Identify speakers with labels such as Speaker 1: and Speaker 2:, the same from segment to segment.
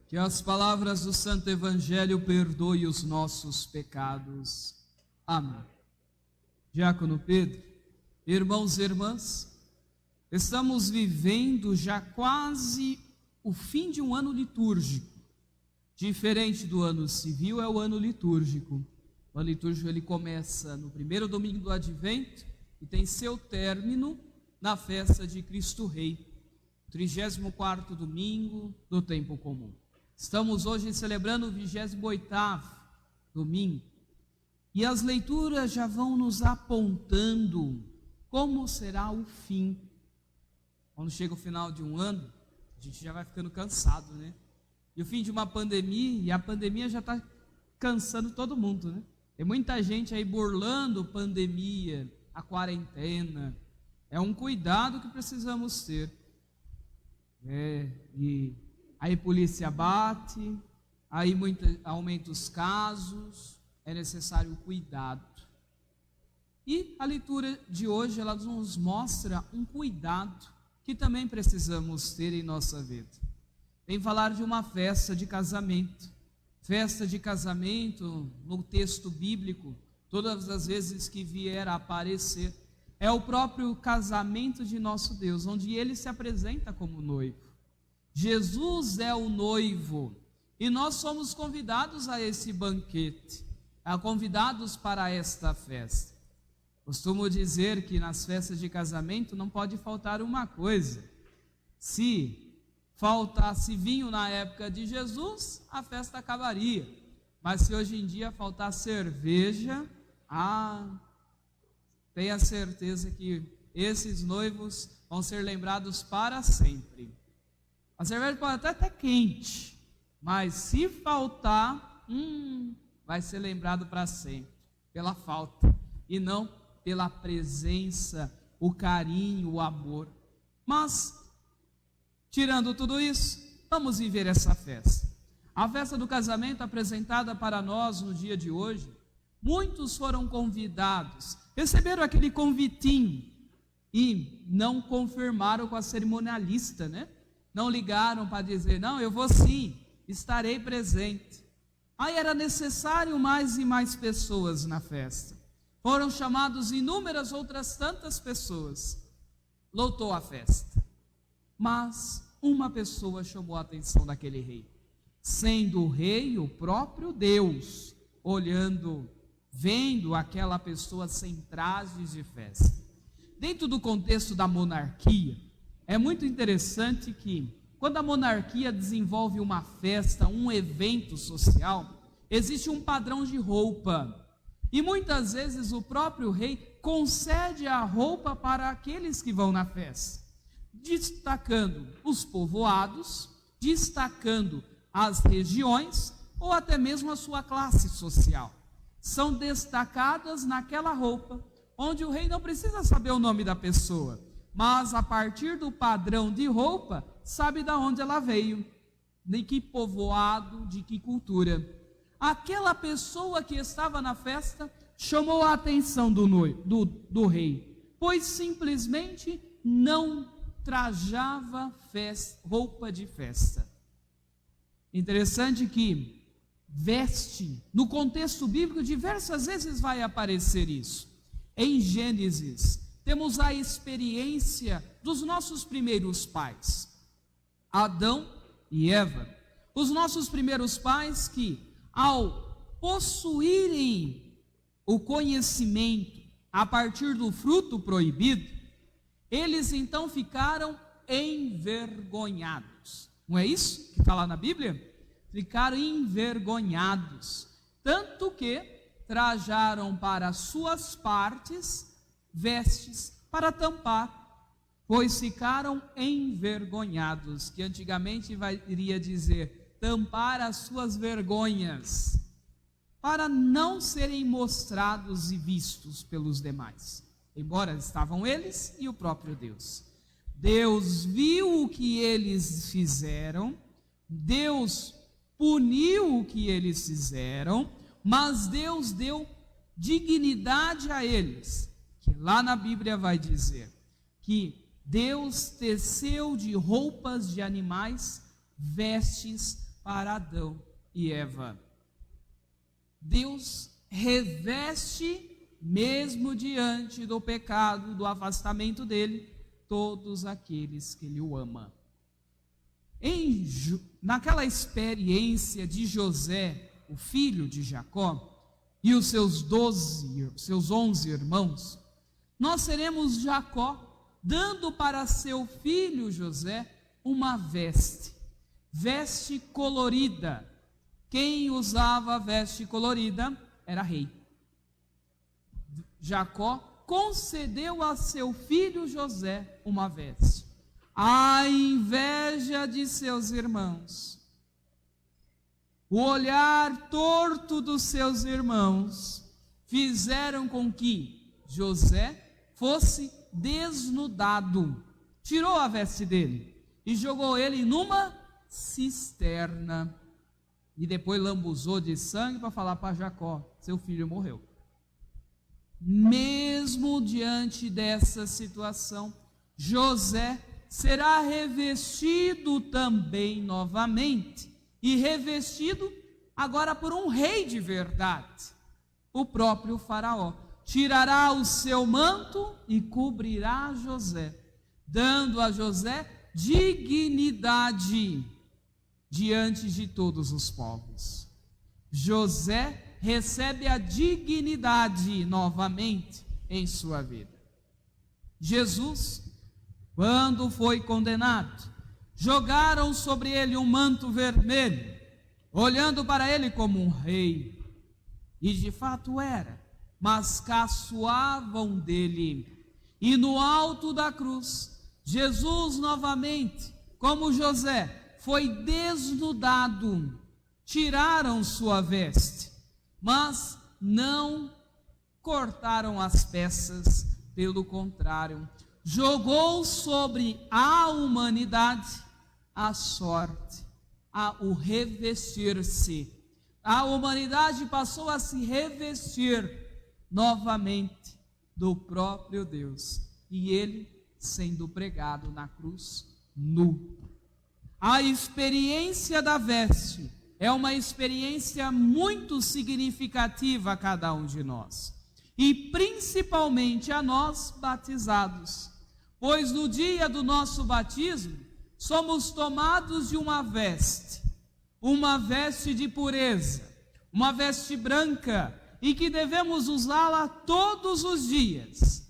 Speaker 1: Que as palavras do Santo Evangelho perdoem os nossos pecados. Amém. Diácono Pedro, irmãos e irmãs, estamos vivendo já quase o fim de um ano litúrgico. Diferente do ano civil, é o ano litúrgico. O ano litúrgico ele começa no primeiro domingo do Advento e tem seu término na festa de Cristo Rei, 34º domingo do tempo comum. Estamos hoje celebrando o 28º domingo e as leituras já vão nos apontando como será o fim. Quando chega o final de um ano, a gente já vai ficando cansado, né? E o fim de uma pandemia, e a pandemia já está cansando todo mundo, né? Tem muita gente aí burlando pandemia, a quarentena. É um cuidado que precisamos ter. E aí polícia bate, aí aumenta os casos, é necessário cuidado. E a leitura de hoje, ela nos mostra um cuidado que também precisamos ter em nossa vida. Vem falar de uma festa de casamento. Festa de casamento, no texto bíblico, todas as vezes que vier a aparecer, é o próprio casamento de nosso Deus, onde Ele se apresenta como noivo. Jesus é o noivo e nós somos convidados a esse banquete, convidados para esta festa. Costumo dizer que nas festas de casamento não pode faltar uma coisa. Se faltasse vinho na época de Jesus, a festa acabaria. Mas se hoje em dia faltar cerveja, tenha certeza que esses noivos vão ser lembrados para sempre. A cerveja pode até estar quente, mas se faltar, vai ser lembrado para sempre, pela falta, e não pela presença, o carinho, o amor. Mas, tirando tudo isso, vamos viver essa festa. A festa do casamento apresentada para nós no dia de hoje, muitos foram convidados, receberam aquele convitinho e não confirmaram com a cerimonialista, né? Não ligaram para dizer, não, eu vou sim, estarei presente. Aí era necessário mais e mais pessoas na festa. Foram chamados inúmeras outras tantas pessoas. Lotou a festa. Mas uma pessoa chamou a atenção daquele rei. Sendo o rei o próprio Deus, olhando, vendo aquela pessoa sem trajes de festa. Dentro do contexto da monarquia, é muito interessante que, quando a monarquia desenvolve uma festa, um evento social, existe um padrão de roupa. E muitas vezes o próprio rei concede a roupa para aqueles que vão na festa, destacando os povoados, destacando as regiões ou até mesmo a sua classe social. São destacadas naquela roupa, onde o rei não precisa saber o nome da pessoa, mas a partir do padrão de roupa, sabe de onde ela veio, de que povoado, de que cultura. Aquela pessoa que estava na festa chamou a atenção do rei, pois simplesmente não trajava roupa de festa. Interessante que veste, no contexto bíblico, diversas vezes vai aparecer isso. Em Gênesis, temos a experiência dos nossos primeiros pais, Adão e Eva. Os nossos primeiros pais que, ao possuírem o conhecimento a partir do fruto proibido, eles então ficaram envergonhados. Não é isso que está lá na Bíblia? Ficaram envergonhados, tanto que trajaram para suas partes vestes para tampar, pois ficaram envergonhados, que antigamente iria dizer tampar as suas vergonhas, para não serem mostrados e vistos pelos demais, embora estavam eles e o próprio Deus. Deus viu o que eles fizeram, Deus puniu o que eles fizeram, mas Deus deu dignidade a eles, que lá na Bíblia vai dizer que Deus teceu de roupas de animais vestes para Adão e Eva. Deus reveste, mesmo diante do pecado, do afastamento dele, todos aqueles que ele o ama. Naquela experiência de José, o filho de Jacó, e os seus 11 irmãos, nós seremos Jacó dando para seu filho José uma veste colorida. Quem usava a veste colorida era rei. Jacó concedeu a seu filho José uma veste. A inveja de seus irmãos, o olhar torto dos seus irmãos, fizeram com que José fosse desnudado. Tirou a veste dele e jogou ele numa cisterna. E depois lambuzou de sangue para falar para Jacó: seu filho morreu. Mesmo diante dessa situação, José será revestido também novamente, e revestido agora por um rei de verdade, o próprio Faraó. Tirará o seu manto e cobrirá José, dando a José dignidade diante de todos os povos. José recebe a dignidade novamente em sua vida. Jesus, quando foi condenado, jogaram sobre ele um manto vermelho, olhando para ele como um rei, e de fato era, mas caçoavam dele. E no alto da cruz, Jesus novamente, como José, foi desnudado. Tiraram sua veste, mas não cortaram as peças, pelo contrário, jogou sobre a humanidade a sorte, o revestir-se. A humanidade passou a se revestir novamente do próprio Deus, e ele sendo pregado na cruz nu. A experiência da veste é uma experiência muito significativa a cada um de nós, e principalmente a nós batizados, pois no dia do nosso batismo somos tomados de uma veste de pureza, uma veste branca, e que devemos usá-la todos os dias,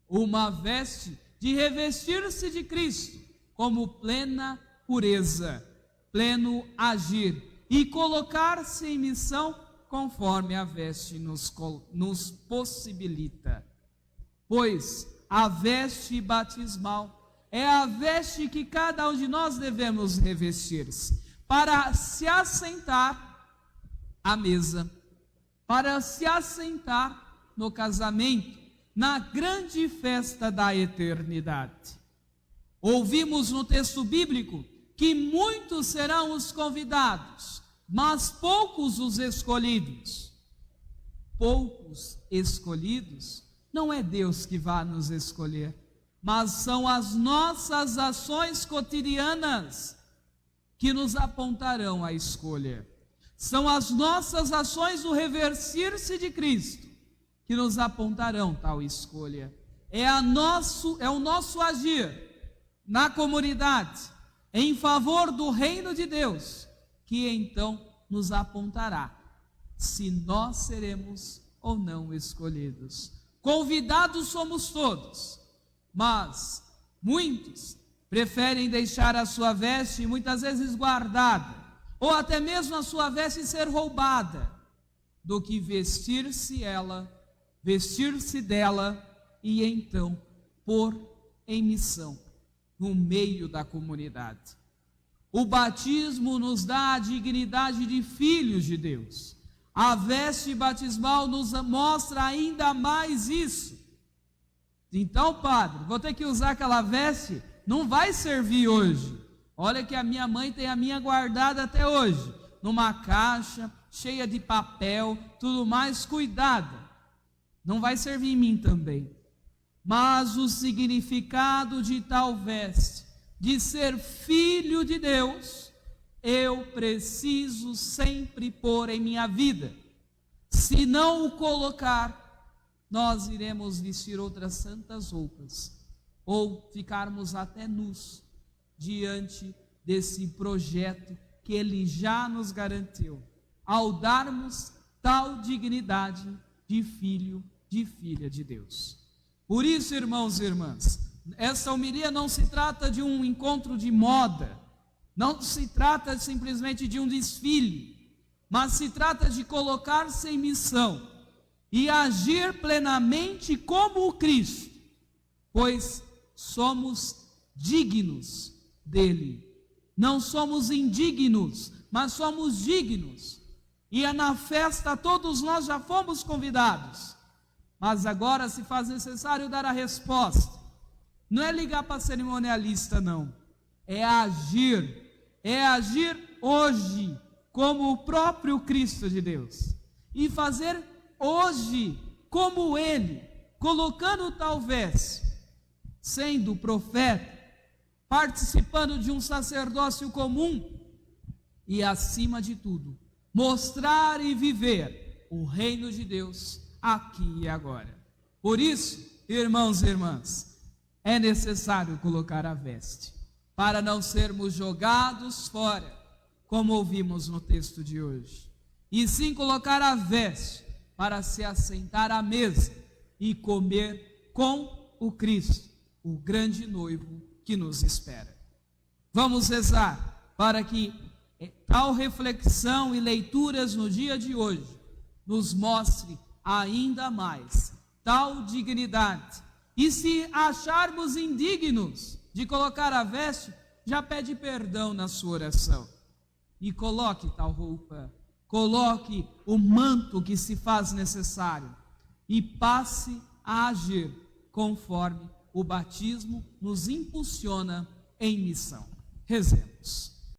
Speaker 1: uma veste de revestir-se de Cristo como plena pureza, pleno agir, e colocar-se em missão conforme a veste nos possibilita. Pois a veste batismal é a veste que cada um de nós devemos revestir-se, para se assentar à mesa, para se assentar no casamento, na grande festa da eternidade. Ouvimos no texto bíblico que muitos serão os convidados, mas poucos os escolhidos. Poucos escolhidos, não é Deus que vai nos escolher, mas são as nossas ações cotidianas que nos apontarão a escolha. São as nossas ações no revertir-se de Cristo que nos apontarão tal escolha. É o nosso agir na comunidade, em favor do reino de Deus, que então nos apontará se nós seremos ou não escolhidos. Convidados somos todos, mas muitos preferem deixar a sua veste muitas vezes guardada, ou até mesmo a sua veste ser roubada, do que vestir-se dela e então pôr em missão no meio da comunidade. O batismo nos dá a dignidade de filhos de Deus. A veste batismal nos mostra ainda mais isso. Então, padre, vou ter que usar aquela veste? Não vai servir hoje. Olha que a minha mãe tem a minha guardada até hoje, numa caixa, cheia de papel, tudo mais, cuidada. Não vai servir em mim também. Mas o significado de tal veste, de ser filho de Deus, eu preciso sempre pôr em minha vida. Se não o colocar, nós iremos vestir outras santas roupas, ou ficarmos até nus diante desse projeto que Ele já nos garantiu, ao darmos tal dignidade de filho, de filha de Deus. Por isso, irmãos e irmãs, essa homilia não se trata de um encontro de moda, não se trata simplesmente de um desfile, mas se trata de colocar-se em missão e agir plenamente como o Cristo, pois somos dignos dele. Não somos indignos, mas somos dignos. E na festa todos nós já fomos convidados, mas agora se faz necessário dar a resposta. Não é ligar para a cerimonialista, não. É agir hoje como o próprio Cristo de Deus, e fazer hoje como Ele, colocando talvez, sendo profeta, participando de um sacerdócio comum, e acima de tudo, mostrar e viver o reino de Deus aqui e agora. Por isso, irmãos e irmãs, é necessário colocar a veste, para não sermos jogados fora, como ouvimos no texto de hoje, e sim colocar a veste para se assentar à mesa e comer com o Cristo, o grande noivo que nos espera. Vamos rezar para que tal reflexão e leituras no dia de hoje nos mostre ainda mais tal dignidade. E se acharmos indignos de colocar a veste, já pede perdão na sua oração. E coloque tal roupa, coloque o manto que se faz necessário e passe a agir conforme o batismo nos impulsiona em missão. Rezemos.